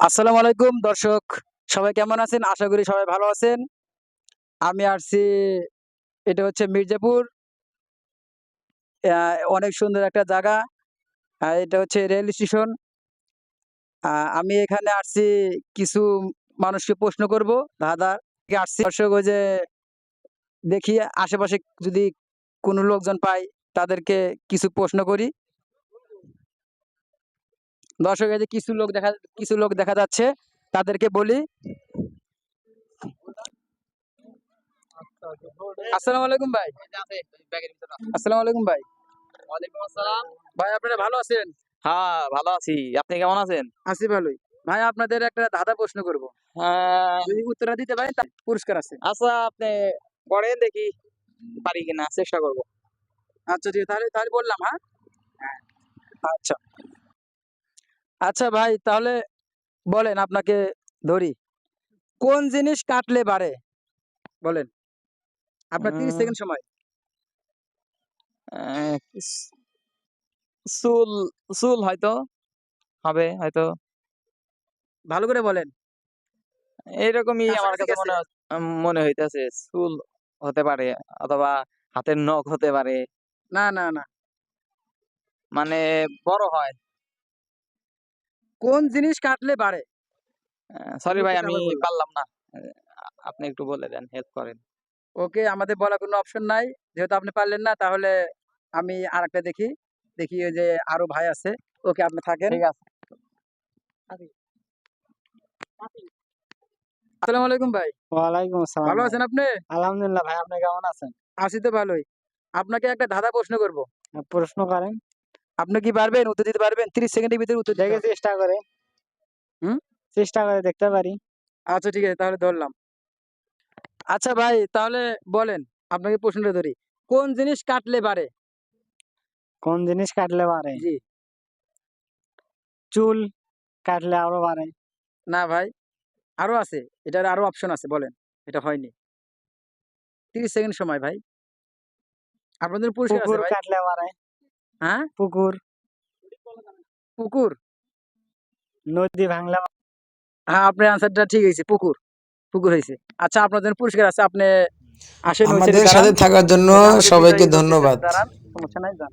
আসসালামু আলাইকুম দর্শক, সবাই কেমন আছেন? আশা করি সবাই ভালো আছেন। আমি আসছি, এটা হচ্ছে মির্জাপুর। অনেক সুন্দর একটা জায়গা। এটা হচ্ছে রেল স্টেশন। আমি এখানে আসছি কিছু মানুষকে প্রশ্ন করব। দাদা আসছি দর্শক, ওই যে দেখি আশেপাশে যদি কোনো লোকজন পাই তাদেরকে কিছু প্রশ্ন করি। দর্শক এই যে কিছু লোক দেখা যাচ্ছে, তাদেরকে বলি। আসসালামু আলাইকুম ভাই। আসসালামু আলাইকুম ভাই। ওয়ালাইকুম আসসালাম। ভাই আপনারা ভালো আছেন? হ্যাঁ, ভালো আছি। আপনি কেমন আছেন? আছি ভালোই। ভাই আপনাদের একটা ধাঁধা প্রশ্ন করব। যদি উত্তরটা দিতে পারেন তাহলে পুরস্কার আছে। আচ্ছা, আপনি পড়েন দেখি পারি কিনা, চেষ্টা করব। আচ্ছা ঠিক আছে, তাহলে তাহলে বললাম, হ্যাঁ? আচ্ছা। আচ্ছা ভাই, তাহলে বলেন, আপনাকে ধরি। কোন জিনিস কাটলে বাড়ে? বলেন। আপনার 30 উম, সেকেন্ড সময়। আহ, চুল চুল হয়তো হবে, হয়তো ভালো করে বলেন। এইরকমই আমার কাছাকাছি কাছে গেছে। মনে হইতেছে। চুল হতে পারে, অথবা হাতের নখ হতে পারে। না, না, না। মানে বড় হয়। কোন জিনিস কাটলে বাড়ে? সরি আমি ভাই, উত্তরটা আমি আবার বললাম। পারলাম না। আপনি একটু বলে দেন, হেল্প করেন। ওকে, আমাদের বলার কোনো অপশন নাই। যেহেতু আপনি পারলেন না, তাহলে আমি আরেকটা দেখি। দেখি ওই যে আরো ভাই আছে। ওকে, আপনি থাকেন। ঠিক আছে। আসসালামু আলাইকুম ভাই। ওয়ালাইকুম আসসালাম ভালো ভাই। আছেন আপনি? আলহামদুলিল্লাহ ভাই, আপনি কেমন আছেন? আছি তো ভালোই। আপনাকে একটা ধাঁধা প্রশ্ন করব। প্রশ্ন করেন। আপনি কি পারবেন? উত্তর দিতে পারবেন? 30 সেকেন্ডের ভিতরে উত্তর দিতে দেখে হবে। চেষ্টা করে হুম? চেষ্টা করে দেখতে পারি। আচ্ছা ঠিক আছে, তাহলে ধরলাম। আচ্ছা ভাই, তাহলে বলেন, আপনাকে প্রশ্নটা ধরি। কোন জিনিস কাটলে বাড়ে? কোন জিনিস কাটলে বাড়ে? জি। চুল কাটলে আরো বাড়ে। না ভাই, আরো আছে। এটার আরো অপশন আছে, বলেন। এটা হয়নি। 30 সেকেন্ড সময় ভাই। আপনাদের পুরস্কার আছে পুকুর ভাই। কাটলে বাড়ে। হ্যাঁ? পুকুর। পুকুর। নদী ভাঙলে হ্যাঁ, আপনার আনসারটা ঠিক হয়েছে। পুকুর। পুকুর হয়েছে। আচ্ছা, আপনার জন্য পুরস্কার আছে। আপনি আসেন ওই সাইডে আমাদের দাঁড়ান। সাথে থাকার জন্য ওই যে আমাদের সবাইকে বিজয়ী ব্যক্তির সাথে ধন্যবাদ। দাঁড়ান। সমস্যা নাই, যান।